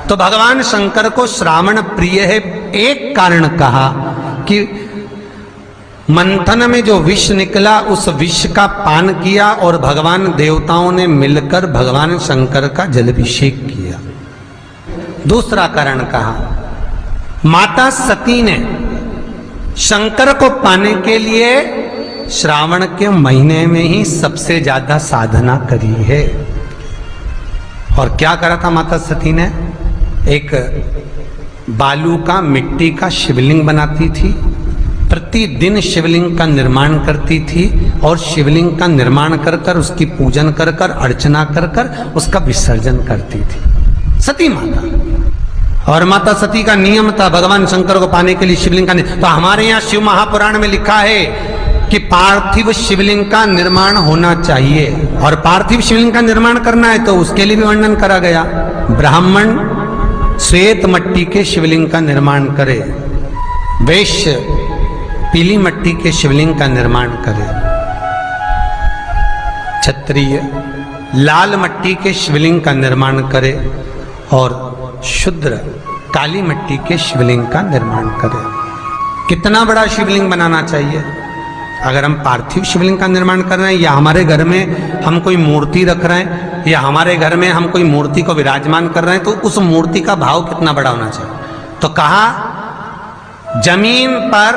तो भगवान शंकर को श्रावण प्रिय है, एक कारण कहा कि मंथन में जो विष निकला उस विष का पान किया और भगवान देवताओं ने मिलकर भगवान शंकर का जलाभिषेक किया। दूसरा कारण कहा, माता सती ने शंकर को पाने के लिए श्रावण के महीने में ही सबसे ज्यादा साधना करी है। और क्या करा था माता सती ने? एक बालू का, मिट्टी का शिवलिंग बनाती थी, प्रतिदिन शिवलिंग का निर्माण करती थी और शिवलिंग का निर्माण कर कर उसकी पूजन कर कर अर्चना कर कर उसका विसर्जन करती थी सती माता। और माता सती का नियम था भगवान शंकर को पाने के लिए शिवलिंग का तो हमारे यहाँ शिव महापुराण में लिखा है कि पार्थिव शिवलिंग का निर्माण होना चाहिए। और पार्थिव शिवलिंग का निर्माण करना है तो उसके लिए भी वर्णन करा गया। ब्राह्मण श्वेत मट्टी के शिवलिंग का निर्माण करे, वैश्य पीली मट्टी के शिवलिंग का निर्माण करे, क्षत्रिय लाल मट्टी के शिवलिंग का निर्माण करे और शूद्र काली मट्टी के शिवलिंग का निर्माण करे। कितना बड़ा शिवलिंग बनाना चाहिए? अगर हम पार्थिव शिवलिंग का निर्माण कर रहे हैं या हमारे घर में हम कोई मूर्ति रख रहे हैं या हमारे घर में हम कोई मूर्ति को विराजमान कर रहे हैं तो उस मूर्ति का भाव कितना बड़ा होना चाहिए? तो कहा, जमीन पर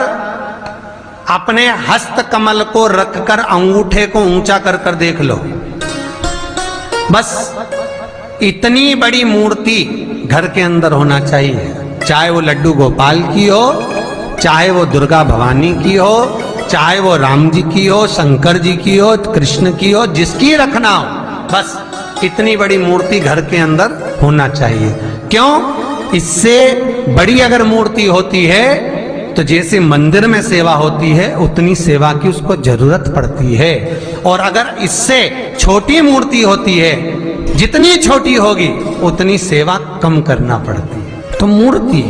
अपने हस्त कमल को रखकर अंगूठे को ऊंचा कर कर देख लो, बस इतनी बड़ी मूर्ति घर के अंदर होना चाहिए। चाहे वो लड्डू गोपाल की हो, चाहे वो दुर्गा भवानी की हो, चाहे वो राम जी की हो, शंकर जी की हो, कृष्ण की हो, जिसकी रखना हो, बस इतनी बड़ी मूर्ति घर के अंदर होना चाहिए। क्यों? इससे बड़ी अगर मूर्ति होती है तो जैसे मंदिर में सेवा होती है उतनी सेवा की उसको जरूरत पड़ती है। और अगर इससे छोटी मूर्ति होती है, जितनी छोटी होगी उतनी सेवा कम करना पड़ती है। तो मूर्ति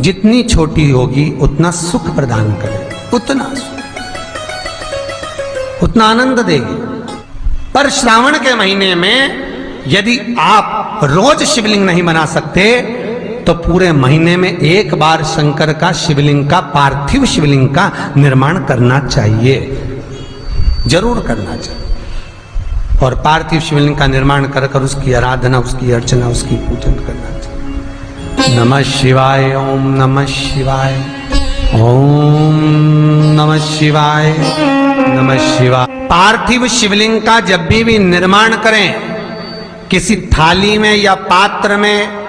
जितनी छोटी होगी उतना सुख प्रदान करे, उतना सुख, उतना आनंद देगी। पर श्रावण के महीने में यदि आप रोज शिवलिंग नहीं बना सकते तो पूरे महीने में एक बार शंकर का शिवलिंग का, पार्थिव शिवलिंग का निर्माण करना चाहिए, जरूर करना चाहिए। और पार्थिव शिवलिंग का निर्माण कर कर उसकी आराधना, उसकी अर्चना, उसकी पूजन करना चाहिए। नमः शिवाय, ओम नमः शिवाय, ओम नमः शिवाय, नमः शिवाय। पार्थिव शिवलिंग का जब भी निर्माण करें, किसी थाली में या पात्र में,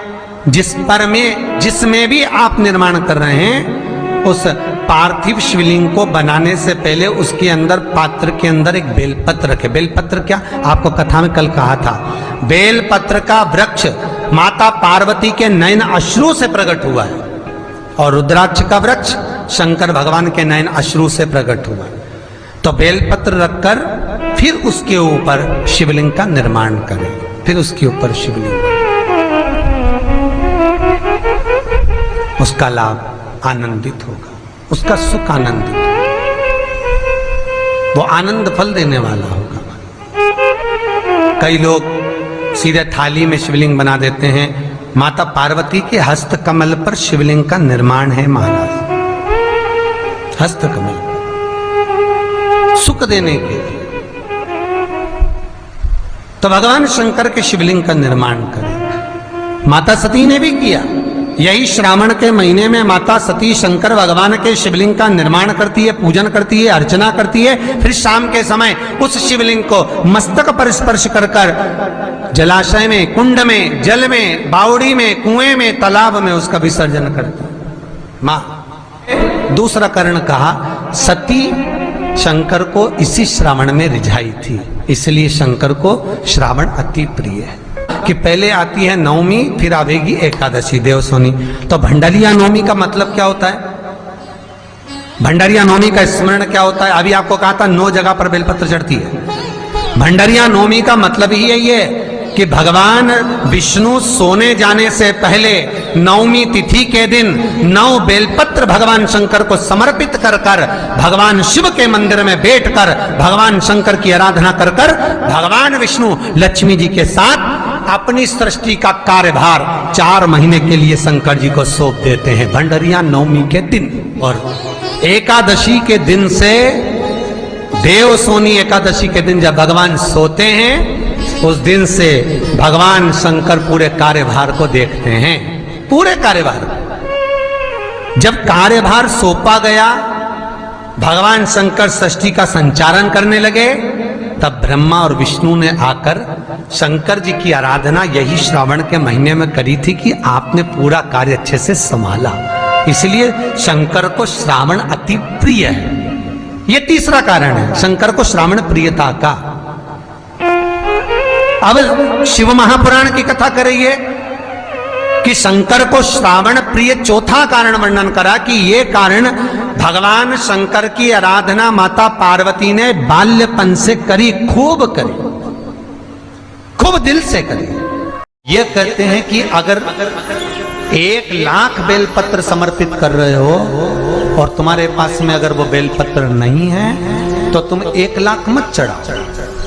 जिसमें भी आप निर्माण कर रहे हैं, उस पार्थिव शिवलिंग को बनाने से पहले उसके अंदर, पात्र के अंदर एक बेलपत्र रखे। बेलपत्र क्या? आपको कथा में कल कहा था, बेलपत्र का वृक्ष माता पार्वती के नयन अश्रु से प्रकट हुआ है और रुद्राक्ष का वृक्ष शंकर भगवान के नयन अश्रु से प्रकट हुआ है। तो बेलपत्र रखकर फिर उसके ऊपर शिवलिंग का निर्माण करें, फिर उसके ऊपर शिवलिंग, उसका लाभ आनंदित होगा, उसका सुख आनंदित होगा, वो आनंद फल देने वाला होगा। कई लोग सीधे थाली में शिवलिंग बना देते हैं। माता पार्वती के हस्त कमल पर शिवलिंग का निर्माण है महाराज, हस्त कमल सुख देने के लिए। तो भगवान शंकर के शिवलिंग का निर्माण करें। माता सती ने भी किया। यही श्रावण के महीने में माता सती शंकर भगवान के शिवलिंग का निर्माण करती है, पूजन करती है, अर्चना करती है। फिर शाम के समय उस शिवलिंग को मस्तक पर स्पर्श कर कर जलाशय में, कुंड में, जल में, बावड़ी में, कुएं में, तालाब में उसका विसर्जन करती है मां। दूसरा कारण कहा, सती शंकर को इसी श्रावण में रिझाई थी, इसलिए शंकर को श्रावण अति प्रिय है। कि पहले आती है नवमी, फिर आवेगी एकादशी, देवसोनी। तो भंडारिया नवमी का मतलब क्या होता है? भंडारिया नवमी का स्मरण क्या होता है? अभी आपको कहा था 9 जगह पर बेलपत्र चढ़ती है। भंडारिया नवमी का मतलब ही यही है कि भगवान विष्णु सोने जाने से पहले नवमी तिथि के दिन 9 बेलपत्र भगवान शंकर को समर्पित कर कर भगवान शिव के मंदिर में बैठकर भगवान शंकर की आराधना कर कर भगवान विष्णु लक्ष्मी जी के साथ अपनी सृष्टि का कार्यभार 4 महीने के लिए शंकर जी को सौंप देते हैं भंडरिया नवमी के दिन। और एकादशी के दिन से, देव सोनी एकादशी के दिन जब भगवान सोते हैं, उस दिन से भगवान शंकर पूरे कार्यभार को देखते हैं। पूरे कार्यभार, जब कार्यभार सौंपा गया, भगवान शंकर सृष्टि का संचालन करने लगे, तब ब्रह्मा और विष्णु ने आकर शंकर जी की आराधना यही श्रावण के महीने में करी थी कि आपने पूरा कार्य अच्छे से संभाला, इसलिए शंकर को श्रावण अति प्रिय है। यह तीसरा कारण है शंकर को श्रावण प्रियता का। अब शिव महापुराण की कथा करिए कि शंकर को श्रावण प्रिय, चौथा कारण वर्णन करा कि ये कारण भगवान शंकर की आराधना माता पार्वती ने बाल्यपन से करी, खूब करी, खूब दिल से करी। ये कहते हैं कि अगर 1,00,000 बेलपत्र समर्पित कर रहे हो और तुम्हारे पास में अगर वो बेलपत्र नहीं है तो तुम 1,00,000 मत चढ़ाओ,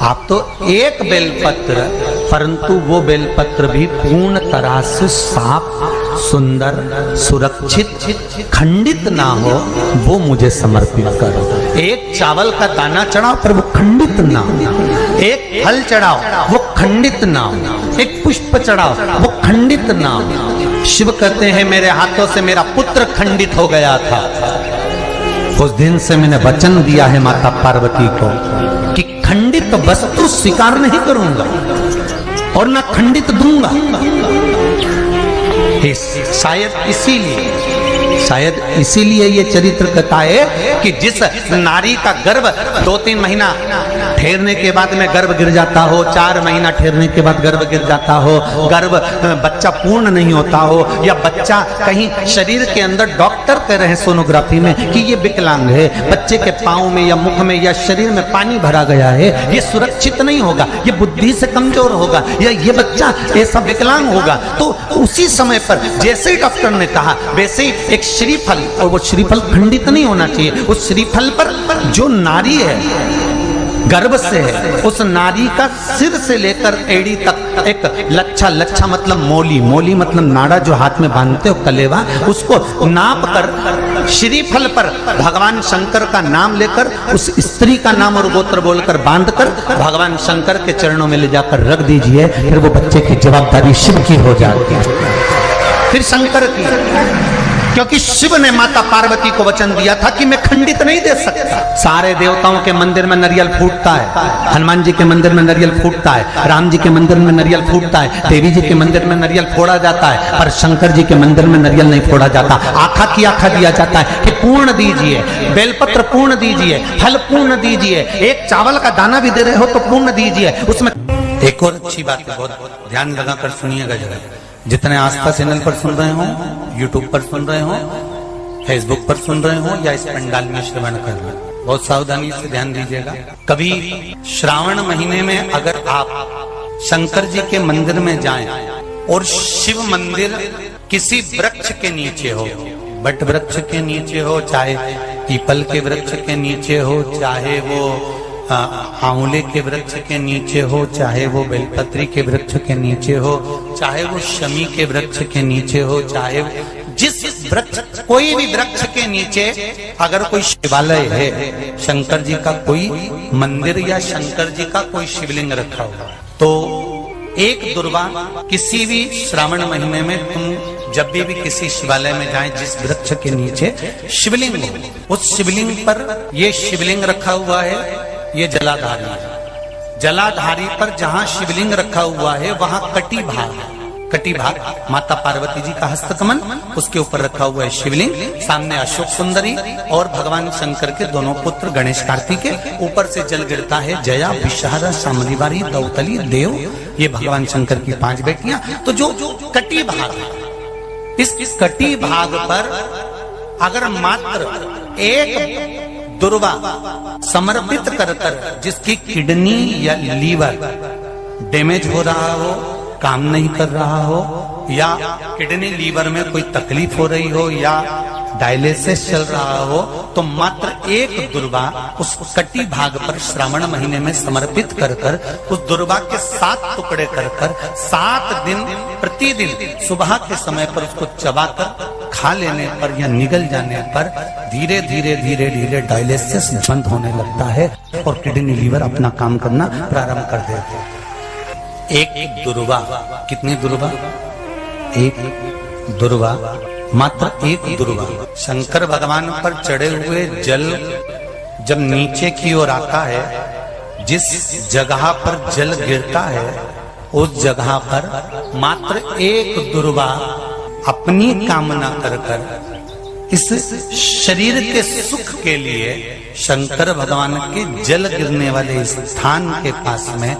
आप तो एक बेलपत्र, परंतु वो बेलपत्र भी पूर्ण तरह से साफ, सुंदर, सुरक्षित, खंडित ना हो, वो मुझे समर्पित करो। एक चावल का दाना चढ़ाओ पर वो खंडित ना हो, एक फल चढ़ाओ वो खंडित ना हो, एक पुष्प चढ़ाओ वो खंडित ना हो। शिव कहते हैं मेरे हाथों से मेरा पुत्र खंडित हो गया था, उस दिन से मैंने वचन दिया है माता पार्वती को कि खंडित वस्तु स्वीकार नहीं करूंगा और ना खंडित दूंगा। शायद इसीलिए ये चरित्र कथा है कि जिस नारी का गर्भ 2-3 महीना ठहरने के बाद में गर्भ गिर जाता हो, 4 महीना ठहरने के बाद गर्भ गिर जाता हो, गर्भ बच्चा पूर्ण नहीं होता हो, या बच्चा कहीं शरीर के अंदर डॉक्टर कह रहे हैं सोनोग्राफी में कि ये विकलांग है, बच्चे के पाँव में या मुख में या शरीर में पानी भरा गया है, ये सुरक्षित नहीं होगा, ये बुद्धि से कमजोर होगा, या ये बच्चा ऐसा विकलांग होगा, तो उसी समय पर जैसे ही डॉक्टर ने कहा वैसे ही एक श्रीफल, और वो श्रीफल खंडित नहीं होना चाहिए, उस श्रीफल पर जो नारी है गर्भ से है, उस नारी का सिर से लेकर एड़ी तक एक लच्छा, लच्छा मतलब मोली, मोली मतलब नाड़ा जो हाथ में बांधते हो कलेवा, उसको नाप कर श्रीफल पर भगवान शंकर का नाम लेकर उस स्त्री का नाम और गोत्र बोलकर बांधकर भगवान शंकर के चरणों में ले जाकर रख दीजिए, फिर वो बच्चे की जवाबदारी शिव की हो जाती है, फिर शंकर की, क्योंकि शिव ने माता पार्वती को वचन दिया था कि मैं खंडित नहीं दे सकता। सारे देवताओं के मंदिर में नारियल फूटता है, हनुमान जी के मंदिर में नारियल फूटता है, राम जी के मंदिर में नारियल फूटता है, देवी जी के मंदिर में नारियल फोड़ा जाता है, पर शंकर जी के मंदिर में नारियल नहीं फोड़ा जाता। आखा की आखा दिया जाता है कि पूर्ण दीजिए, बेलपत्र पूर्ण दीजिए, फल पूर्ण दीजिए, एक चावल का दाना भी दे रहे हो तो पूर्ण दीजिए। उसमें एक और अच्छी बात है, बहुत ध्यान लगाकर सुनिएगा जरा, जितने आस्था चैनल पर सुन रहे हो, यूट्यूब पर सुन रहे हो, फेसबुक पर सुन रहे हो या इस पंडाल में श्रवण कर रहे हो, बहुत सावधानी से ध्यान दीजिएगा। कभी श्रावण महीने में अगर आप शंकर जी के मंदिर में जाएं और शिव मंदिर किसी वृक्ष के नीचे हो, बट वृक्ष के नीचे हो, चाहे पीपल के वृक्ष के नीचे हो, चाहे वो आंवले के वृक्ष के नीचे हो, चाहे वो बेलपत्री के वृक्ष के नीचे हो, चाहे वो शमी के वृक्ष के नीचे हो, चाहे जिस वृक्ष, कोई भी वृक्ष के नीचे अगर कोई शिवालय है, शंकर जी का कोई मंदिर या शंकर जी का कोई शिवलिंग रखा हुआ, तो एक दुर्वा किसी भी श्रावण महीने में तुम जब भी किसी शिवालय में जाएं, जिस वृक्ष के नीचे शिवलिंग हो, उस शिवलिंग पर ये शिवलिंग रखा हुआ है, ये जलाधारी है। जलाधारी पर जहां शिवलिंग रखा हुआ है वहां कटी भाग है, कटी भाग माता पार्वती जी का हस्तकमल, उसके ऊपर रखा हुआ है शिवलिंग, सामने अशोक सुंदरी और भगवान शंकर के दोनों पुत्र गणेश कार्तिके, ऊपर से जल गिरता है जया, विषहारा, शामलीवारी, दौतली, देव, ये भगवान शंकर की 5 बेटियां। तो जो कटी भाग है, इस कटी भाग पर अगर मात्र एक दुर्वा समर्पित कर जिसकी किडनी या लीवर डैमेज हो रहा हो, काम नहीं कर रहा हो, या किडनी लीवर में कोई तकलीफ हो रही हो, या डायलिसिस चल रहा हो तो मात्र एक दुर्वा उस कटी भाग पर श्रावण महीने में समर्पित कर कर उस दुर्वा के 7 टुकड़े कर कर 7 दिन प्रतिदिन सुबह के समय पर उसको चबाकर खा लेने पर या निगल जाने पर धीरे धीरे धीरे धीरे डायलिसिस बंद होने लगता है और किडनी लीवर अपना काम करना प्रारंभ कर देते हैं। एक दुर्वा, कितनी दुर्वा? एक दुर्वा, मात्र एक दुर्वा। शंकर भगवान पर चढ़े हुए जल जब नीचे की ओर आता है, जिस जगह पर जल गिरता है उस जगह पर मात्र एक दुर्वा अपनी कामना कर कर इस शरीर के सुख के लिए शंकर भगवान के जल गिरने वाले स्थान के पास में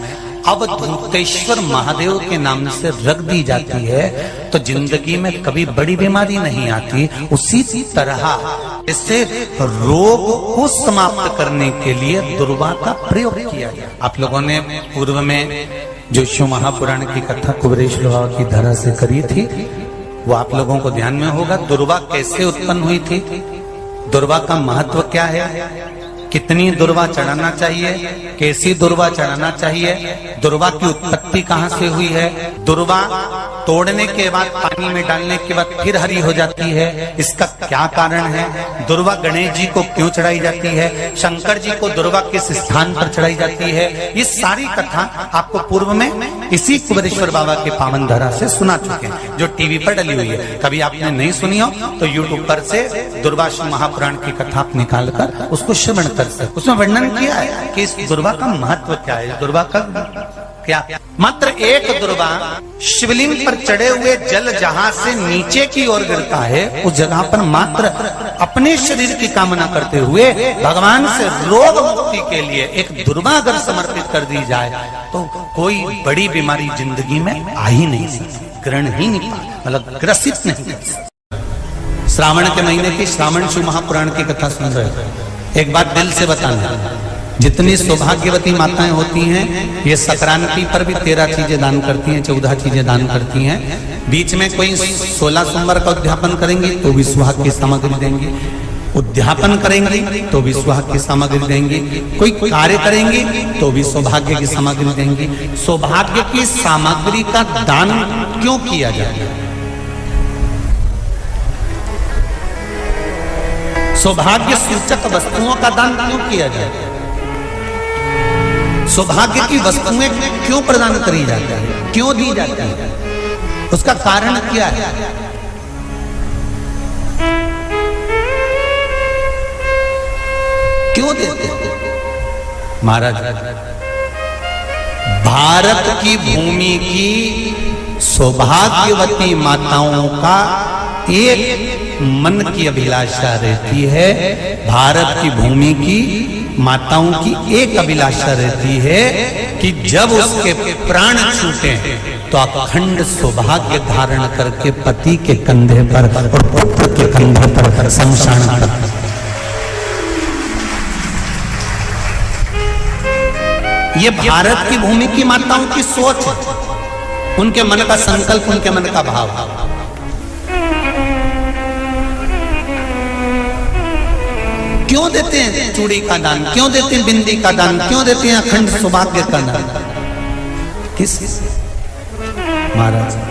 अवधूतेश्वर महादेव के नाम से रख दी जाती है तो जिंदगी में कभी बड़ी बीमारी नहीं आती। उसी तरह इससे रोग को समाप्त करने के लिए दुर्वा का प्रयोग किया गया। आप लोगों ने पूर्व में जो शिव महापुराण की कथा कुबेरेश्वर बाबा की धरा से करी थी वो आप लोगों को ध्यान में होगा। दुर्वा कैसे उत्पन्न हुई थी, दुर्वा का महत्व क्या है, कितनी दुर्वा चढ़ाना चाहिए, कैसी दुर्वा चढ़ाना चाहिए, दुर्वा की उत्पत्ति कहाँ से हुई है, दुर्वा तोड़ने के बाद पानी में डालने के बाद फिर हरी हो जाती है, इसका क्या कारण है, दुर्वा गणेश जी को क्यों चढ़ाई जाती है, शंकर जी को दुर्वा किस स्थान पर चढ़ाई जाती है, ये सारी कथा आपको पूर्व में इसी कुबेरेश्वर बाबा के पावन धरा से सुना चुके हैं जो टीवी पर डली हुई है। कभी आपने नहीं सुनी हो तो यूट्यूब पर से दुर्वा शिव महापुराण की कथा आप निकाल कर उसको श्रवण कर सकते। उसमें वर्णन किया है कि इस दुर्वा का महत्व क्या है, दुर्वा का क्या। मात्र एक दुर्वा शिवलिंग पर चढ़े हुए जल जहां से नीचे की ओर गिरता है उस जगह पर मात्र अपने शरीर की कामना करते हुए भगवान से रोग मुक्ति के लिए एक दुर्वा अगर समर्पित कर दी जाए तो कोई बड़ी बीमारी जिंदगी में आ ही नहीं सकती, ग्रहण ही नहीं पाती, मतलब ग्रसित नहीं कर सकती। श्रावण के महीने की श्रावण शिव महापुराण की कथा सुन रहे हो, एक बात दिल से बताना, जितनी सौभाग्यवती माताएं होती हैं ये संक्रांति पर भी 13 चीजें दान करती हैं, 14 चीजें दान करती हैं। बीच में कोई 16 सोमवार का उद्यापन करेंगी तो भी सुहाग की सामग्री देंगी, उद्यापन करेंगी तो भी सुहाग की सामग्री देंगी, कोई कार्य करेंगी तो भी सौभाग्य की सामग्री देंगी। सौभाग्य की सामग्री का दान क्यों किया जाए, सौभाग्य सूचक वस्तुओं का दान क्यों किया जाए, सौभाग्य की वस्तुएं क्यों प्रदान करी जाती है, क्यों दी जाती है, उसका कारण क्या है। क्यों देते हैं महाराज? भारत की भूमि की सौभाग्यवती माताओं का एक मन की अभिलाषा रहती है, भारत की भूमि की माताओं की एक अभिलाषा रहती है कि जब उसके प्राण छूटे तो अखंड सौभाग्य धारण करके पति के कंधे पर और पुत्र के कंधे पर शमशान पर। ये भारत की भूमि की माताओं की सोच है, उनके मन का संकल्प, उनके मन का भाव। क्यों देते हैं चूड़ी का दान, क्यों देते हैं बिंदी का दान, क्यों देते हैं अखंड सौभाग्य का दान, किस महाराज?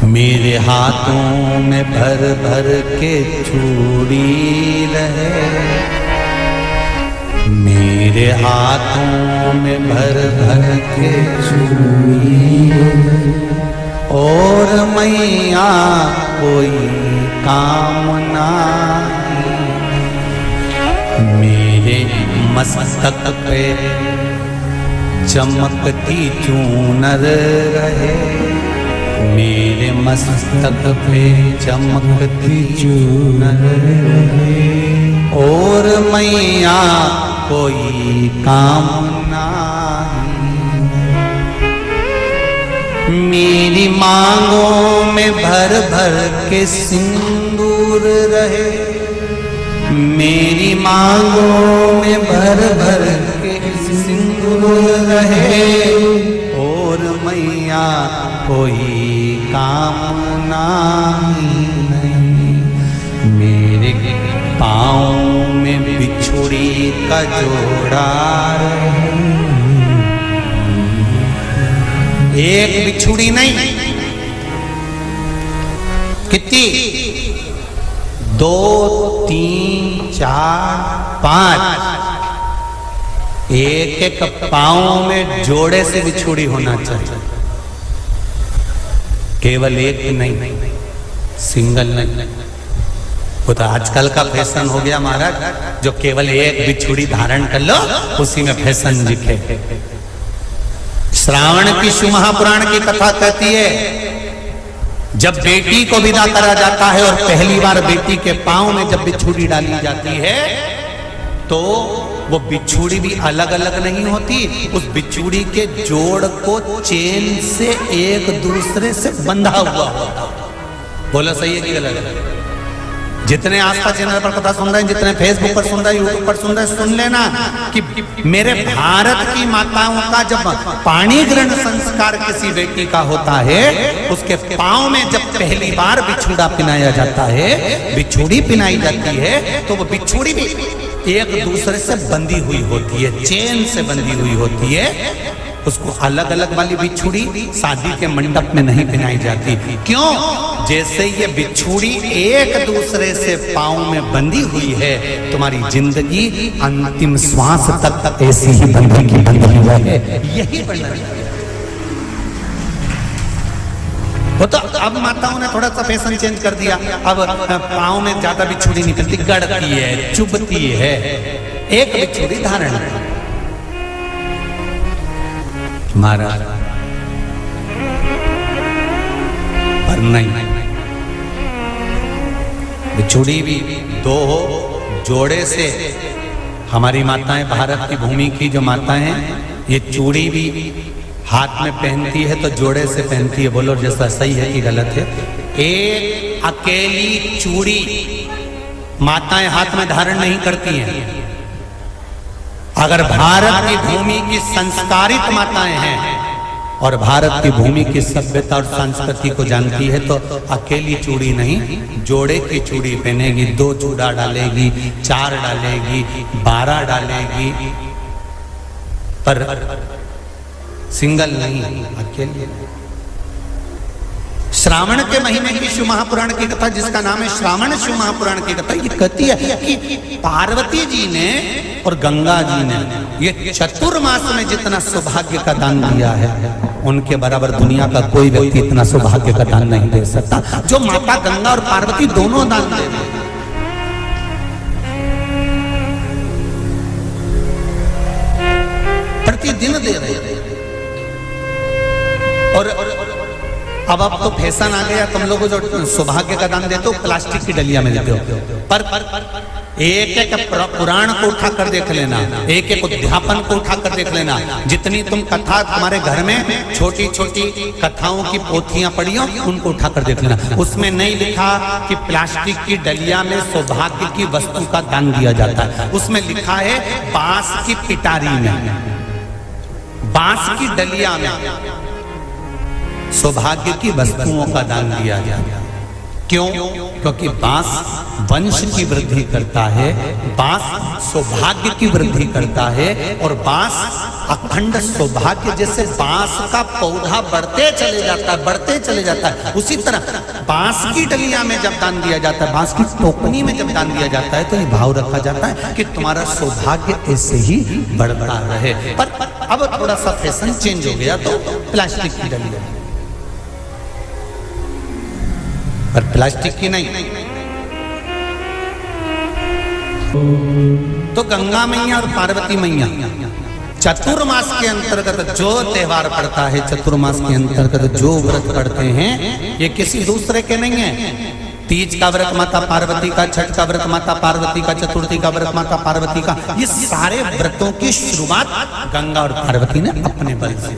मेरे हाथों में भर भर के चूड़ी रहे, मेरे हाथों में भर भर के चूड़ी और मैया कोई कामना, मेरे मस्तक पे चमकती चूनर रहे, मेरे मस्तक पे चमकती चूनर रहे और मैया कोई कामना, मेरी मांगों में भर भर के सिंदूर रहे, मेरी मांगों में भर भर के सिंदूर रहे और मैया कोई कामना नहीं, मेरे पाँव में बिछुड़ी का जोड़ा रहे। एक बिछुड़ी नहीं, कितनी? 2, 3, 4, 5। एक एक पाँव में जोड़े से बिछुड़ी होना चाहिए, केवल एक नहीं, सिंगल नहीं। वो तो आजकल का फैशन हो गया महाराज, जो केवल एक बिछुड़ी धारण कर लो उसी में फैशन दिखे। श्रावण की शिव महापुराण की कथा कहती है, जब बेटी को विदा करा जाता है और पहली बार बेटी के पांव में जब बिछुड़ी डाली जाती है तो वो बिछुड़ी भी अलग अलग नहीं होती, उस बिछुड़ी के जोड़ को चेन से एक दूसरे से बंधा हुआ होता। बोलो सही है कि गलत? जितने आस्था चैनल पर कथा सुन रहे हैं, जितने फेसबुक पर सुन रहे हैं, यूट्यूब पर सुन रहे हैं, सुन लेना कि मेरे भारत की माताओं का जब पाणी ग्रहण संस्कार किसी बेटी का होता है, उसके पांव में जब पहली बार बिछुड़ा पिनाया जाता है, बिछुड़ी पिनाई जाती है, तो वो बिछुड़ी भी एक दूसरे से बंधी हुई होती है, चेन से बंधी हुई होती है। उसको अलग अलग वाली बिछुड़ी शादी के मंडप में नहीं पिनाई जाती। क्यों? जैसे ये बिछुड़ी एक दूसरे से पांव में बंधी हुई है, तुम्हारी जिंदगी अंतिम श्वास तक ऐसी ही बंधी हुई है। यही वर्णन वो तो अब माताओं ने थोड़ा सा फैशन चेंज कर दिया, अब पांव में ज्यादा बिछुड़ी नहीं पहनती, गड़ती है, चुभती है, एक बिछुड़ी धारण है। महाराज पर नहीं, बिछुड़ी भी 2 हो, जोड़े से। हमारी माताएं, भारत की भूमि की जो माताएं हैं, ये चूड़ी भी हाथ में पहनती है तो जोड़े से पहनती है। बोलो जैसा सही है कि गलत है? एक अकेली चूड़ी माताएं हाथ में धारण नहीं करती हैं। अगर भारत की भूमि की संस्कारित माताएं हैं और भारत की भूमि की सभ्यता और संस्कृति को जानती है तो अकेली चूड़ी नहीं, जोड़े की चूड़ी पहनेगी, 2 चूड़ा डालेगी, 4 डालेगी, 12 डालेगी, पर सिंगल नहीं, अकेले। श्रावण के महीने की शिव महापुराण की कथा, जिसका नाम है श्रावण शिव महापुराण की कथा, ये कहती है कि पार्वती जी ने और गंगा जी ने ये चतुर्मास में जितना सौभाग्य का दान दिया है, उनके बराबर दुनिया का कोई व्यक्ति इतना सौभाग्य का दान नहीं दे सकता जो माता गंगा और पार्वती दोनों दान दे रहे। प्रतिदिन दे रहे। और अब तो फैशन आ गया, तुम लोग जो सौभाग्य का दान देते हो प्लास्टिक की डलिया में देते हो, पर एक एक पुराण को उठा कर देख लेना, एक एक उद्यापन को उठा कर देख लेना, जितनी तुम कथा तुम्हारे घर में छोटी छोटी कथाओं की पोथियां पड़ी हो, उनको उठा कर देख लेना। उसमें नहीं लिखा कि प्लास्टिक की डलिया में सौभाग्य की वस्तु का दान दिया जाता है, उसमें लिखा है बांस की पिटारी में, बांस की डलिया में सौभाग्य की वस्तुओं का दान दिया जाता है। क्यों? क्योंकि बांस वंश की वृद्धि करता है, बांस सौभाग्य की वृद्धि करता है, और बांस अखंड सौभाग्य, जैसे बांस का पौधा बढ़ते चले जाता है, बढ़ते चले जाता है, उसी तरह बांस की डलिया में जब दान दिया जाता है, बांस की टोकनी में जब दान दिया जाता है, तो ये भाव रखा जाता है कि तुम्हारा सौभाग्य ऐसे ही बढ़ता रहे। पर अब थोड़ा सा फैशन चेंज हो गया, तो प्लास्टिक की डलिया, पर प्लास्टिक की नहीं। तो गंगा मैया और पार्वती मैया चतुर्मास के अंतर्गत जो त्योहार पड़ता है, चतुर्मास के अंतर्गत जो व्रत पड़ते हैं, ये किसी दूसरे के नहीं है। तीज का व्रत माता पार्वती का, छठ का व्रत माता पार्वती का, चतुर्थी का व्रत माता पार्वती का, ये सारे व्रतों की शुरुआत गंगा और पार्वती ने अपने बल से